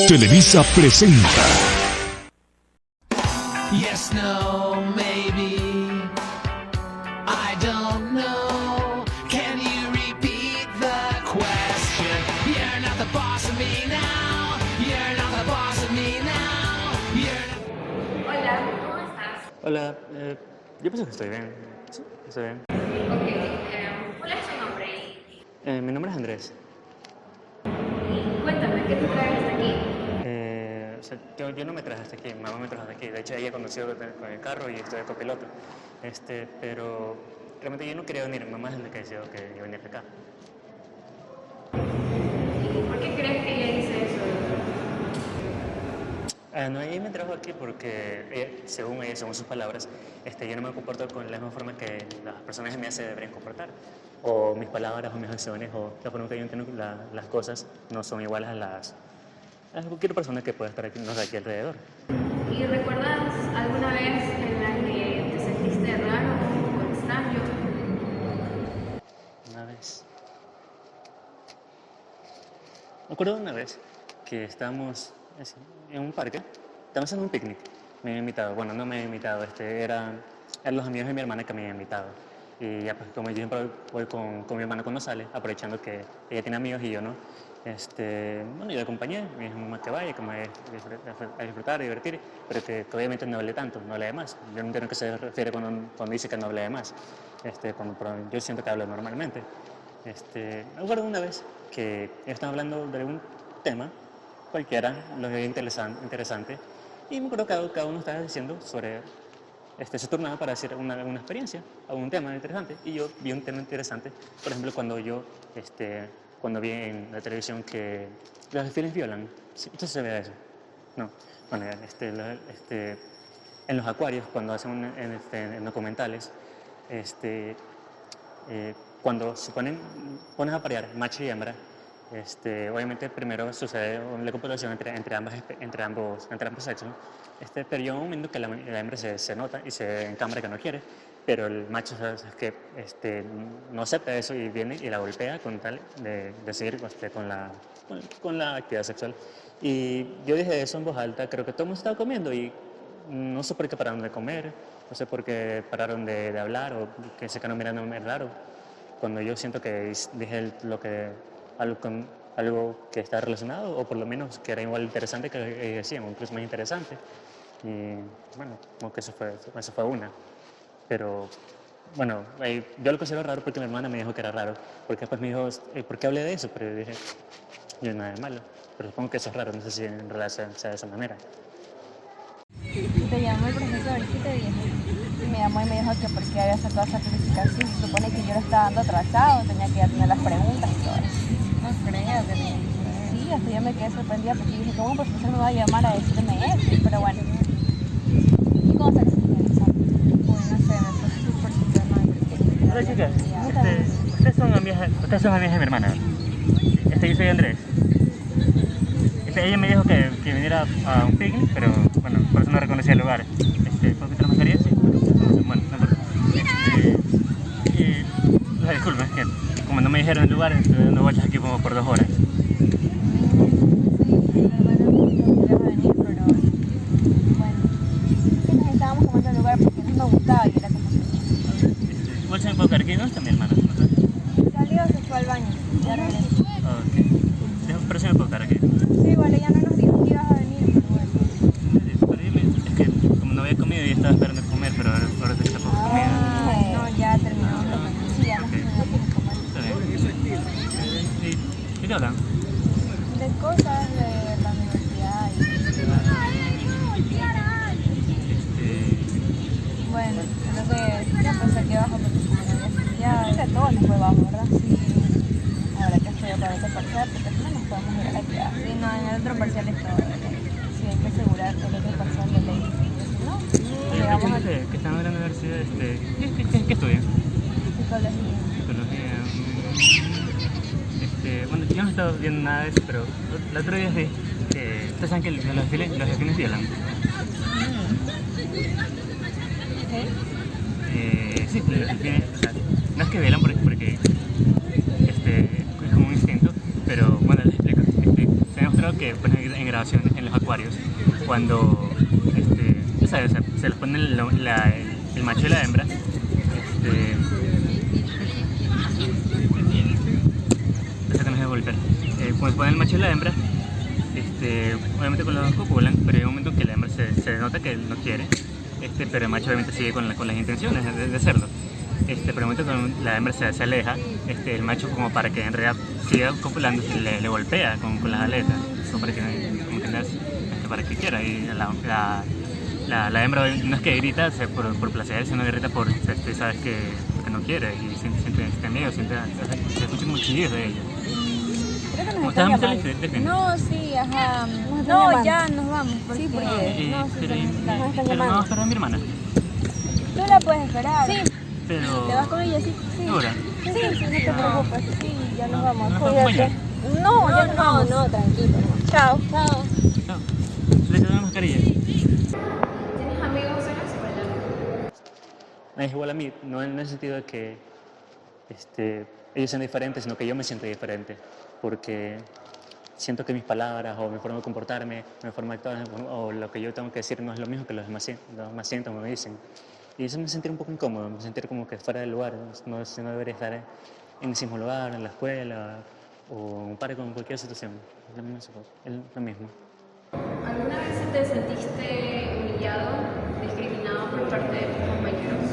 Televisa presenta. Yes, no, maybe. I don't know. Can you repeat the question? You're not the boss of me now. You're not the boss of me now. Hola, ¿cómo estás? Hola, yo pienso que estoy bien. Sí, estoy bien. Ok, ¿cuál es tu nombre? Mi nombre es Andrés. Y cuéntame, ¿qué te trae hasta aquí? O sea, yo no me traje hasta aquí, mi mamá me trajo hasta aquí. De hecho, ella condució con el carro y estoy de copiloto. Pero realmente yo no quería venir, mi mamá es la que decidió que yo venía acá. ¿Y por qué crees que ella dice eso? No, ella me trajo aquí porque, según ella, según sus palabras, yo no me comporto con la misma forma que las personas de mi edad se deberían comportar. O mis palabras, o mis acciones, o la forma que yo entiendo las cosas no son iguales a cualquier persona que pueda estar aquí, no sé, aquí alrededor. ¿Y recuerdas alguna vez en la que te sentiste raro o extraño? Una vez. Me acuerdo de una vez que estábamos en un parque, estábamos haciendo un picnic. Me habían invitado, bueno, no me habían invitado, eran los amigos de mi hermana que me habían invitado. Y ya, pues, como yo siempre voy con mi hermana cuando sale, aprovechando que ella tiene amigos y yo no. Bueno, yo la acompañé, me dijo mamá que vaya, que me vaya a disfrutar, a divertir, pero que obviamente no hable tanto, no hable de más. Yo no entiendo a qué se refiere cuando dice que no hable de más. Pero yo siento que hablo normalmente. Me acuerdo una vez que estaban hablando de un tema cualquiera, lo veía interesante, y me acuerdo que cada uno estaba diciendo sobre se turnaba para decir una experiencia, un tema interesante, y yo vi un tema interesante, por ejemplo, cuando vi en la televisión que los delfines violan. ¿Sí? ¿Usted se ve eso? No. Bueno, en los acuarios, cuando hacen en documentales, cuando pones a parear macho y hembra, obviamente primero sucede la copulación entre ambos sexos, pero llega un momento que la hembra se nota y se encambra que no quiere, pero el macho ¿sabes? Es que no acepta eso y viene y la golpea con tal de seguir con la actividad sexual. Y yo dije eso en voz alta, creo que todo el mundo estaba comiendo y no sé por qué pararon de comer, no sé por qué pararon de hablar o que se quedaron mirándome raro, cuando yo siento que dije algo que está relacionado, o por lo menos que era igual interesante que ellos decían, o incluso más interesante. Y bueno, como que eso fue una. Pero bueno, yo lo considero raro porque mi hermana me dijo que era raro, porque después me dijo, ¿por qué hablé de eso? Pero yo dije, yo nada de malo, pero supongo que eso es raro, no sé si en realidad sea de esa manera. Te llamó el profesor, ¿qué te dijo? Y me llamó y me dijo que porque había sacado esa calificación. Se supone que yo lo estaba dando atrasado, tenía que ya tener las preguntas y todo eso. No creo que sí, hasta yo me quedé sorprendida porque dije, ¿cómo un profesor me va a llamar a decirme eso? Pero bueno. ¿Y cómo se explica el examen? Pues no sé, me puse súper mal. Hola chicas, ustedes son amigas de mi hermana. Yo soy Andrés. Ella me dijo que viniera a un picnic, pero bueno, por eso no reconocía el lugar. ¿Puedo quitar la mascarilla? Sí. Bueno, no importa. Disculpa, es que como no me dijeron el lugar, estuve dando vueltas aquí como por 2 horas. Sí, la verdad no quería venir, pero bueno. Es que necesitábamos comer el lugar porque no me gustaba y era como que... Igual se me puede quedar aquí, ¿no? Está mi hermana. Salió, se fue al baño, ya regresó. Ok. Pero sí me puedo quedar aquí. Sí, vale, ya no nos dijo que ibas a venir, pero bueno. Es que como no había comido y estaba esperando comer, pero ahora que está poco comida. No, ya terminó. Sí, ya nos Ok. terminamos de comer. Está bien. ¿Y qué hablan? De cosas de la universidad y bueno, creo que ya pensé que bajo porque como no había estudiado, que todo nos fue bajo, ¿verdad? Sí. Ahora que estoy para ese parcial, porque si no nos podemos ir a la clase. Sí, no, en el otro parcial es todo de ley. Sí, hay que asegurar que el otro parcial de ley. Si no, llegamos a Que están en la universidad, ¿qué estudian? psicología. Psicología. Bueno, yo no he estado viendo nada de eso, pero la otra vez vi que ustedes saben que los delfines violan. ¿Sí? Sí, los delfines, o sea, no es que violan porque es como un instinto, pero bueno, les explico. Se ha demostrado algo que ponen en grabación en los acuarios, cuando tú sabes, o sea, se les pone el macho y la hembra. Eso que no se golpear. Cuando se pone el macho y la hembra, obviamente con los dos copulan, pero hay un momento que la hembra se nota que él no quiere, pero el macho obviamente sigue con las intenciones de hacerlo. Pero el momento que la hembra se aleja, el macho, como para que en realidad siga copulando, le golpea con las aletas, como para que, para que quiera. Y la hembra no es que grita por placer, sino que grita por, sabes que no quiere, y siente miedo, se escucha como chillidos de ella. Creo que nos ¿Ustedes están han visto llamando. el fin? No, sí, ajá. No, No, ya nos vamos. Porque... Sí, porque no, sí, pero nos están no vas a llamando. esperar a mi hermana. Tú la puedes esperar. Sí. Pero... ¿Te vas con ella? Sí. ¿Segura? Sí, no te preocupes. Sí, ya nos vamos. ¿No nos Cuídate. acompañas? No, ya nos vamos. No, tranquilo. Chao. Chao. No. ¿Le quedó una mascarilla? ¿Tienes amigos en la escuela? No, es igual a mí, no en el sentido de que ellos sean diferentes, sino que yo me siento diferente, porque siento que mis palabras o mi forma de comportarme, mi forma de actuar o lo que yo tengo que decir no es lo mismo que los demás sienten o me dicen. Y eso me hace sentir un poco incómodo, me sentir como que fuera del lugar, no debería estar en el mismo lugar, en la escuela o en un parque, con cualquier situación. Es lo mismo. ¿Alguna vez te sentiste humillado, discriminado por parte de tus compañeros?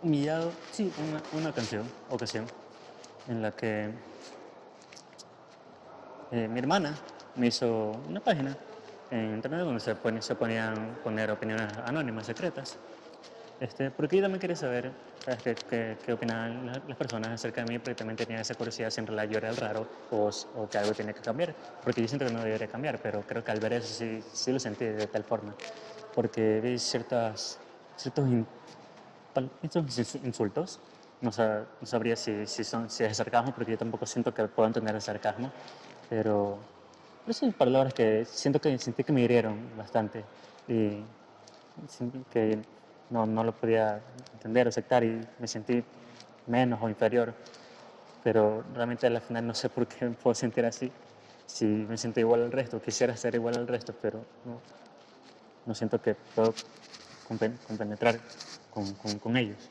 Humillado, sí, una ocasión en la que mi hermana me hizo una página en internet donde se ponían poner opiniones anónimas, secretas, porque yo también quería saber, ¿sabes? qué opinaban las personas acerca de mí, porque también tenía esa curiosidad si en realidad yo era el raro o que algo tenía que cambiar, porque yo siento que no debería cambiar, pero creo que al ver eso sí lo sentí de tal forma, porque vi ciertos insultos. No sabría si es sarcasmo, porque yo tampoco siento que puedo entender el sarcasmo, pero sí, palabras que sentí que me hirieron bastante y sentí que no lo podía entender o aceptar y me sentí menos o inferior, pero realmente al final no sé por qué me puedo sentir así, si me siento igual al resto, quisiera ser igual al resto, pero no siento que puedo compenetrar con ellos.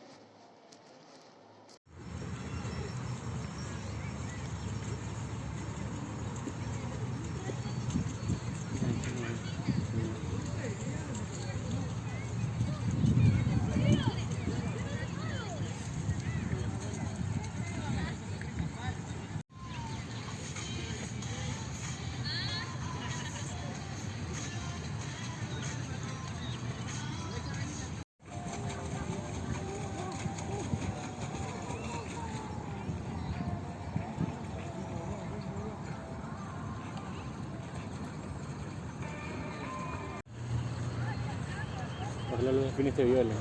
Ojalá los delfines te violen.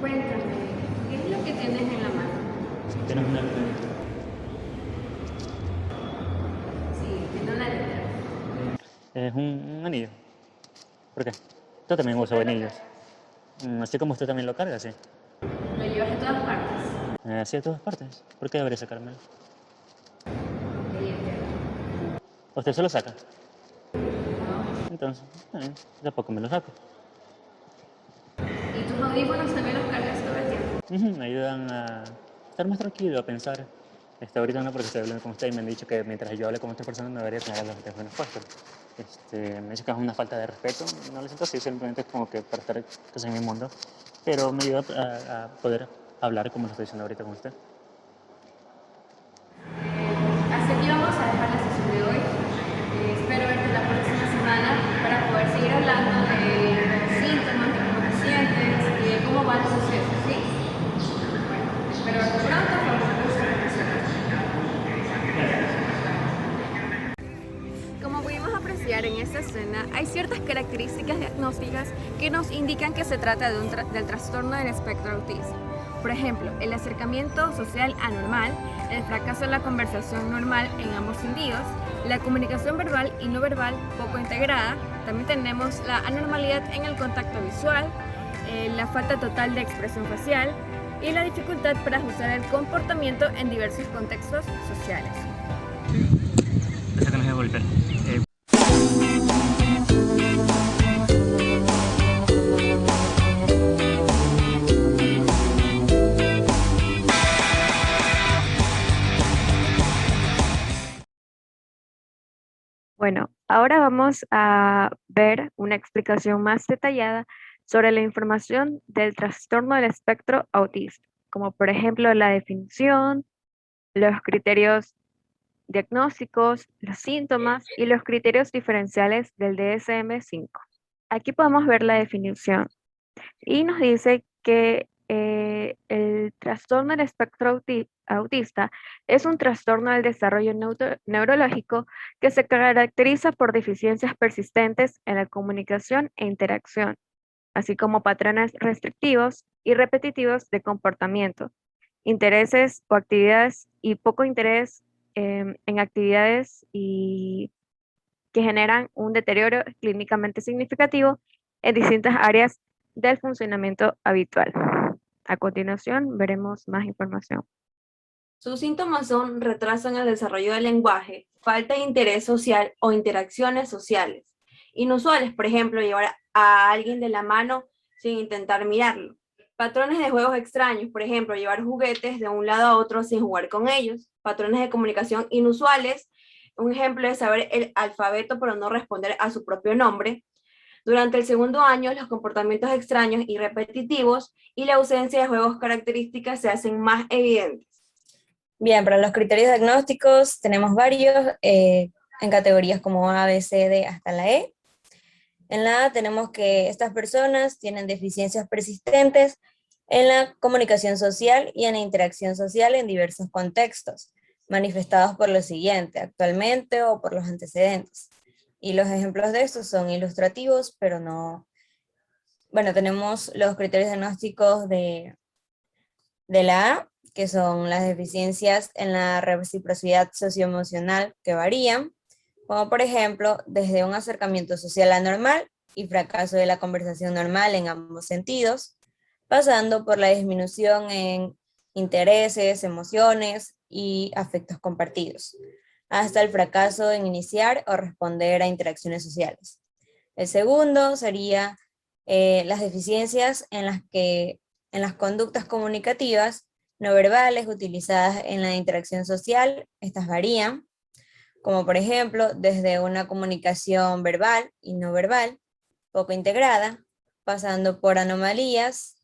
Cuéntame, ¿qué es lo que tienes en la mano? Tienes una letra. Sí, tiene una letra. Es un anillo. ¿Por qué? Tú también usas anillos. Así como usted también lo carga, sí. Lo llevas a todas partes. Así a todas partes. ¿Por qué debería sacármelo? ¿Usted se lo saca? No. Entonces, tampoco me lo saco. ¿Y tus audífonos también los cargas todo el tiempo? Me ayudan a estar más tranquilo, a pensar. Ahorita no, porque estoy hablando con usted y me han dicho que mientras yo hable con otras personas no debería tener los teléfonos puestos. Me dice que es una falta de respeto, no lo siento así, simplemente es como que para estar pues, en mi mundo, pero me ayuda a poder hablar como lo estoy diciendo ahorita con usted. Hasta aquí vamos a dejar la sesión de hoy. Espero verte la próxima semana para poder seguir hablando de los síntomas, de cómo te sientes y de cómo va el proceso, ¿sí? Bueno, espero verte pronto para una próxima sesión. Como pudimos apreciar en esta escena, hay ciertas características diagnósticas que nos indican que se trata del trastorno del espectro autismo. Por ejemplo, el acercamiento social anormal, el fracaso en la conversación normal en ambos sentidos, la comunicación verbal y no verbal poco integrada. También tenemos la anormalidad en el contacto visual, la falta total de expresión facial y la dificultad para ajustar el comportamiento en diversos contextos sociales. Hasta que nos devolver. Bueno, ahora vamos a ver una explicación más detallada sobre la información del trastorno del espectro autista, como por ejemplo la definición, los criterios diagnósticos, los síntomas y los criterios diferenciales del DSM-5. Aquí podemos ver la definición y nos dice que el trastorno del espectro autista es un trastorno del desarrollo neurológico que se caracteriza por deficiencias persistentes en la comunicación e interacción, así como patrones restrictivos y repetitivos de comportamiento, intereses o actividades y poco interés en actividades y que generan un deterioro clínicamente significativo en distintas áreas del funcionamiento habitual. A continuación, veremos más información. Sus síntomas son retraso en el desarrollo del lenguaje, falta de interés social o interacciones sociales. Inusuales, por ejemplo, llevar a alguien de la mano sin intentar mirarlo. Patrones de juegos extraños, por ejemplo, llevar juguetes de un lado a otro sin jugar con ellos. Patrones de comunicación inusuales, un ejemplo es saber el alfabeto pero no responder a su propio nombre. Durante el segundo año, los comportamientos extraños y repetitivos y la ausencia de juegos características se hacen más evidentes. Bien, para los criterios diagnósticos tenemos varios en categorías como A, B, C, D hasta la E. En la A tenemos que estas personas tienen deficiencias persistentes en la comunicación social y en la interacción social en diversos contextos, manifestados por lo siguiente, actualmente o por los antecedentes. Y los ejemplos de estos son ilustrativos, pero no... Bueno, tenemos los criterios diagnósticos de la A, que son las deficiencias en la reciprocidad socioemocional que varían, como por ejemplo, desde un acercamiento social anormal y fracaso de la conversación normal en ambos sentidos, pasando por la disminución en intereses, emociones y afectos compartidos, hasta el fracaso en iniciar o responder a interacciones sociales. El segundo sería las deficiencias en las conductas comunicativas no verbales utilizadas en la interacción social. Estas varían, como por ejemplo, desde una comunicación verbal y no verbal, poco integrada, pasando por anomalías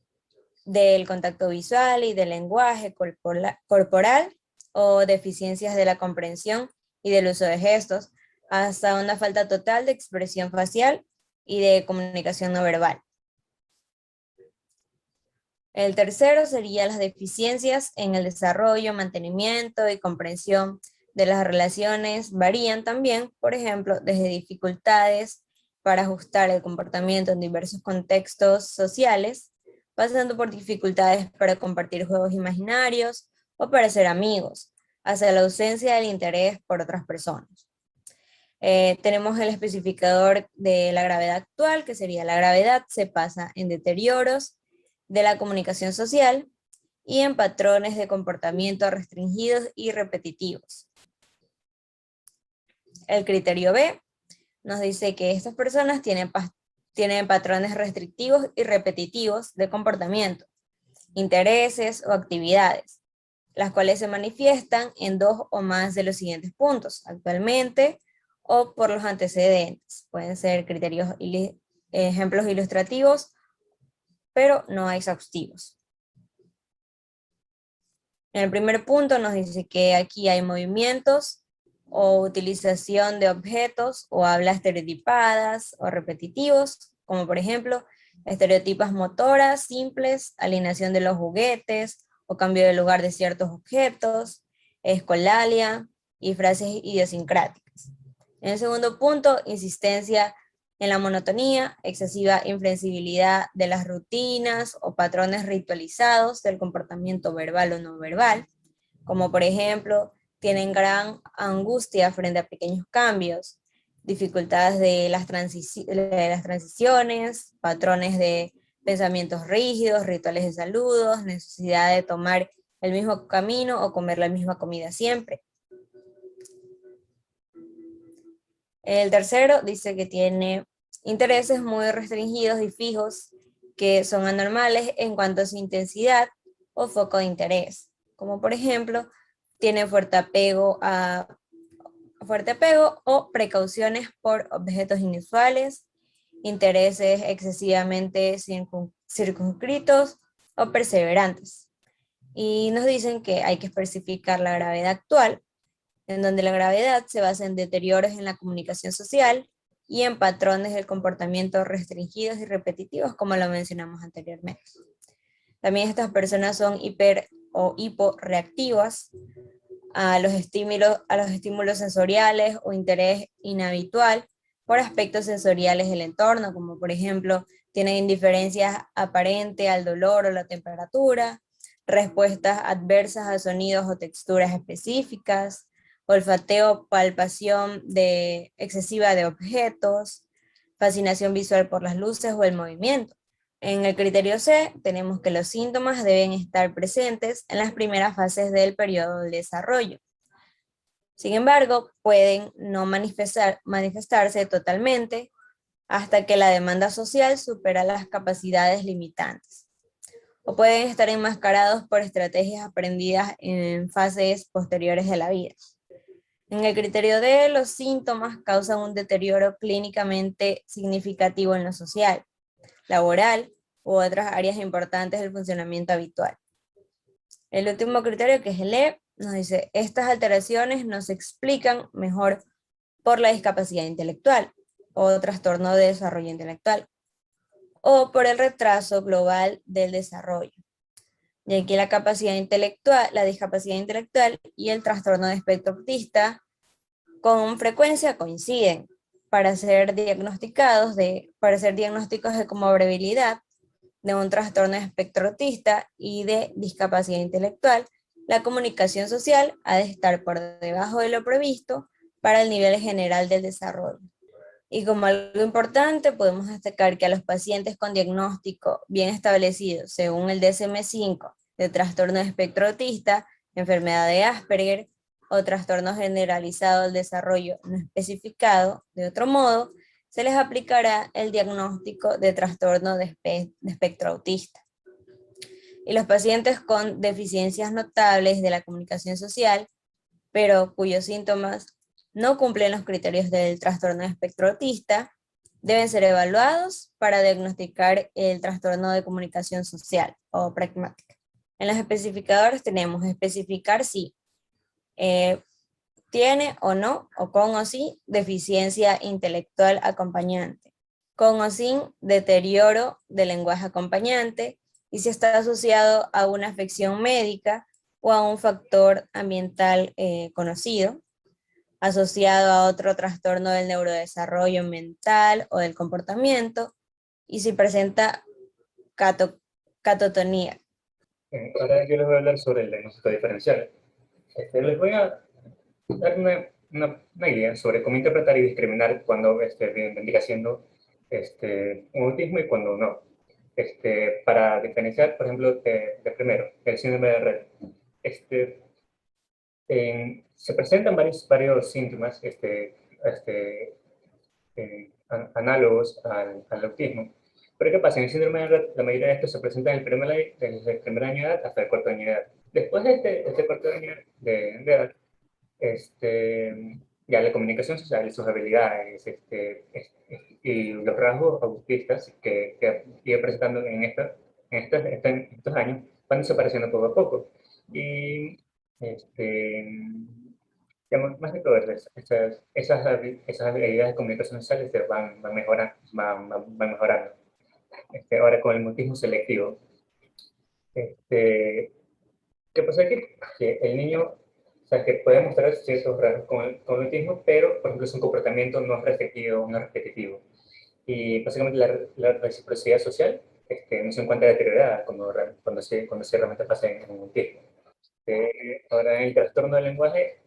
del contacto visual y del lenguaje corporal, o deficiencias de la comprensión y del uso de gestos, hasta una falta total de expresión facial y de comunicación no verbal. El tercero sería las deficiencias en el desarrollo, mantenimiento y comprensión de las relaciones. Varían también, por ejemplo, desde dificultades para ajustar el comportamiento en diversos contextos sociales, pasando por dificultades para compartir juegos imaginarios o para ser amigos, hasta la ausencia del interés por otras personas. Tenemos el especificador de la gravedad actual, que sería la gravedad se pasa en deterioros de la comunicación social y en patrones de comportamiento restringidos y repetitivos. El criterio B nos dice que estas personas tienen patrones restrictivos y repetitivos de comportamiento, intereses o actividades, las cuales se manifiestan en dos o más de los siguientes puntos, actualmente o por los antecedentes. Pueden ser criterios ejemplos ilustrativos, pero no exhaustivos. En el primer punto nos dice que aquí hay movimientos o utilización de objetos o hablas estereotipadas o repetitivos, como por ejemplo, estereotipas motoras simples, alineación de los juguetes o cambio de lugar de ciertos objetos, escolalia y frases idiosincráticas. En el segundo punto, insistencia en la monotonía, excesiva inflexibilidad de las rutinas o patrones ritualizados del comportamiento verbal o no verbal, como por ejemplo, tienen gran angustia frente a pequeños cambios, dificultades de las transiciones, patrones de pensamientos rígidos, rituales de saludos, necesidad de tomar el mismo camino o comer la misma comida siempre. El tercero dice que tiene intereses muy restringidos y fijos que son anormales en cuanto a su intensidad o foco de interés, como por ejemplo, tiene fuerte apego o precauciones por objetos inusuales, intereses excesivamente circunscritos o perseverantes. Y nos dicen que hay que especificar la gravedad actual, en donde la gravedad se basa en deterioros en la comunicación social y en patrones del comportamiento restringidos y repetitivos, como lo mencionamos anteriormente. También estas personas son hiper o hiporreactivas a los estímulos sensoriales o interés inhabitual por aspectos sensoriales del entorno, como por ejemplo, tienen indiferencia aparente al dolor o la temperatura, respuestas adversas a sonidos o texturas específicas, olfateo, palpación excesiva de objetos, fascinación visual por las luces o el movimiento. En el criterio C tenemos que los síntomas deben estar presentes en las primeras fases del periodo de desarrollo. Sin embargo, pueden no manifestarse totalmente hasta que la demanda social supera las capacidades limitantes. O pueden estar enmascarados por estrategias aprendidas en fases posteriores de la vida. En el criterio D, los síntomas causan un deterioro clínicamente significativo en lo social, laboral u otras áreas importantes del funcionamiento habitual. El último criterio, que es el E, nos dice, estas alteraciones no se explican mejor por la discapacidad intelectual o trastorno de desarrollo intelectual, o por el retraso global del desarrollo. Y aquí la discapacidad intelectual y el trastorno de espectro autista con frecuencia coinciden para ser diagnósticos de comorbilidad de un trastorno de espectro autista y de discapacidad intelectual. La comunicación social ha de estar por debajo de lo previsto para el nivel general del desarrollo. Y como algo importante, podemos destacar que a los pacientes con diagnóstico bien establecido, según el DSM-5, de trastorno de espectro autista, enfermedad de Asperger o trastorno generalizado del desarrollo no especificado, de otro modo, se les aplicará el diagnóstico de trastorno de espectro autista. Y los pacientes con deficiencias notables de la comunicación social, pero cuyos síntomas no cumplen los criterios del trastorno de espectro autista, deben ser evaluados para diagnosticar el trastorno de comunicación social o pragmática. En los especificadores tenemos especificar si tiene o no, o con o sin, deficiencia intelectual acompañante, con o sin deterioro del lenguaje acompañante, y si está asociado a una afección médica o a un factor ambiental conocido, asociado a otro trastorno del neurodesarrollo mental o del comportamiento, y si presenta catotonía. Ahora yo les voy a hablar sobre el diagnóstico diferencial. Les voy a dar una idea sobre cómo interpretar y discriminar cuando vendría siendo un autismo y cuando no. Para diferenciar, por ejemplo, de primero, el síndrome de Rett. Se presentan varios síntomas análogos al autismo. Pero ¿qué pasa? En el síndrome de Rett, la mayoría de estos se presentan desde el primer año de edad hasta el cuarto año de edad. Después de este cuarto año de edad, ya la comunicación social, sus habilidades y los rasgos autistas que sigue presentando en estos años van desapareciendo poco a poco. Y más que todo, esas habilidades de comunicación social van mejorando. Ahora con el mutismo selectivo. ¿Qué pasa aquí? Que el niño, o sea, que puede mostrar ciertos rasgos con el autismo, pero, por ejemplo, su comportamiento no es repetitivo. y básicamente la reciprocidad social no se encuentra deteriorada cuando se realmente pasa en autismo. Ahora, en el trastorno del lenguaje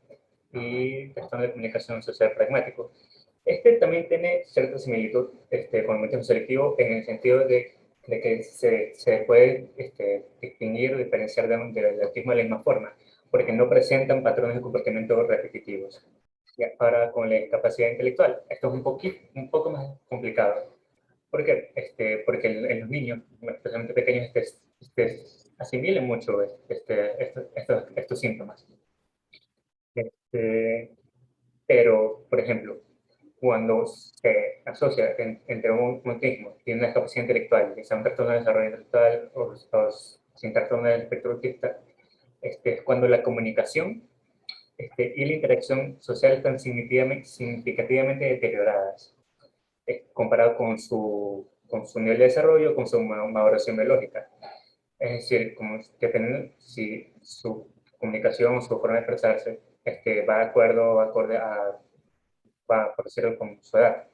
y trastorno de comunicación social pragmático. Este también tiene cierta similitud con el autismo selectivo en el sentido de que se puede distinguir o diferenciar del autismo de la misma forma, porque no presentan patrones de comportamiento repetitivos. Y ahora, con la discapacidad intelectual, esto es un poco más complicado. ¿Por qué? Porque en los niños, especialmente pequeños, asimilen mucho estos síntomas. Pero, por ejemplo, cuando se asocia entre un autismo y una discapacidad intelectual, ya sea un trastorno de desarrollo intelectual o sin trastorno del espectro autista, es cuando la comunicación y la interacción social están significativamente deterioradas, comparado con su nivel de desarrollo, con su maduración biológica. Es decir, como dependiendo si su comunicación o su forma de expresarse va de acuerdo, acorde por decirlo, con su edad.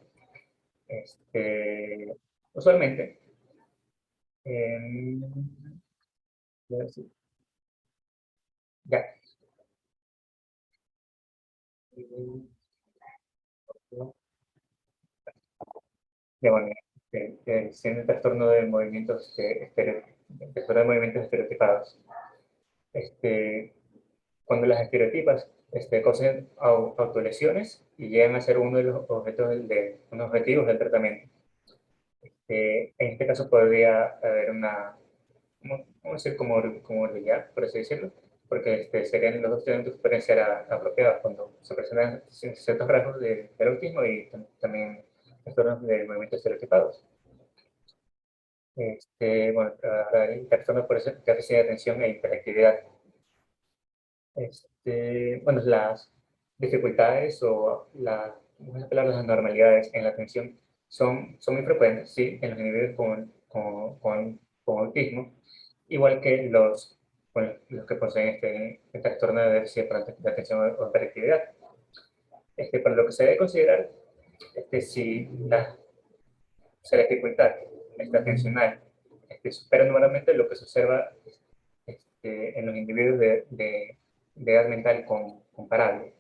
Usualmente, eh, ya, ya bueno, siendo el trastorno de movimientos, trastorno de movimientos estereotipados. Cuando las estereotipas causan autolesiones y llegan a ser uno de los unos objetivos del tratamiento. En este caso podría haber vamos a decir, comorbilidad, por así decirlo, porque serían los dos tratamientos que pueden ser apropiados cuando se presentan ciertos rasgos del autismo y también trastornos de movimientos estereotipados. Bueno, el trastorno por déficit de atención e hiperactividad. Bueno, las dificultades o vamos a hablar de las anormalidades en la atención son muy frecuentes, sí, en los individuos con autismo, igual que los que poseen este trastorno de déficit de atención o hiperactividad. Para lo que se debe considerar, si se dificultad atencional supera normalmente lo que se observa en los individuos de edad mental comparable.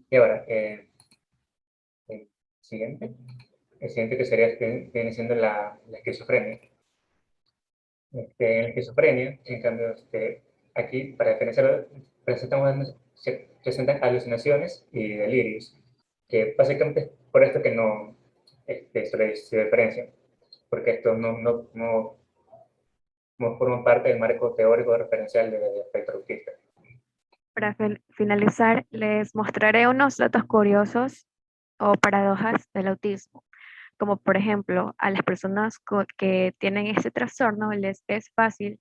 Y ahora, el siguiente, el siguiente que sería, viene siendo la esquizofrenia. En la esquizofrenia, en cambio, aquí, para diferenciar, presentan alucinaciones y delirios, que básicamente es por esto que no se diferencian, porque estos no forman parte del marco teórico referencial del espectro autista. Para finalizar, les mostraré unos datos curiosos o paradojas del autismo, como por ejemplo, a las personas que tienen este trastorno les es fácil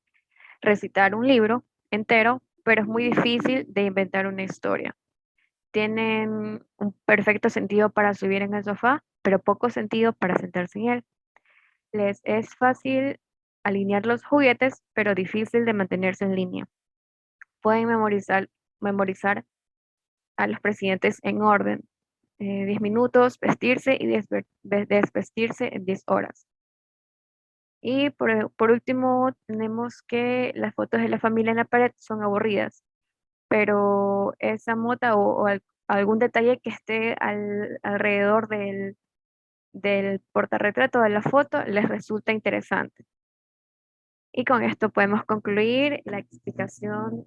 recitar un libro entero, pero es muy difícil de inventar una historia. Tienen un perfecto sentido para subir en el sofá, pero poco sentido para sentarse en él. Les es fácil alinear los juguetes, pero difícil de mantenerse en línea. Pueden memorizar a los presidentes en orden. 10 minutos, vestirse y desvestirse en 10 horas. Y por último, tenemos que las fotos de la familia en la pared son aburridas, pero esa mota o algún detalle que esté alrededor del portarretrato de la foto les resulta interesante. Y con esto podemos concluir la explicación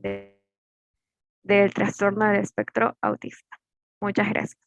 del trastorno del espectro autista. Muchas gracias.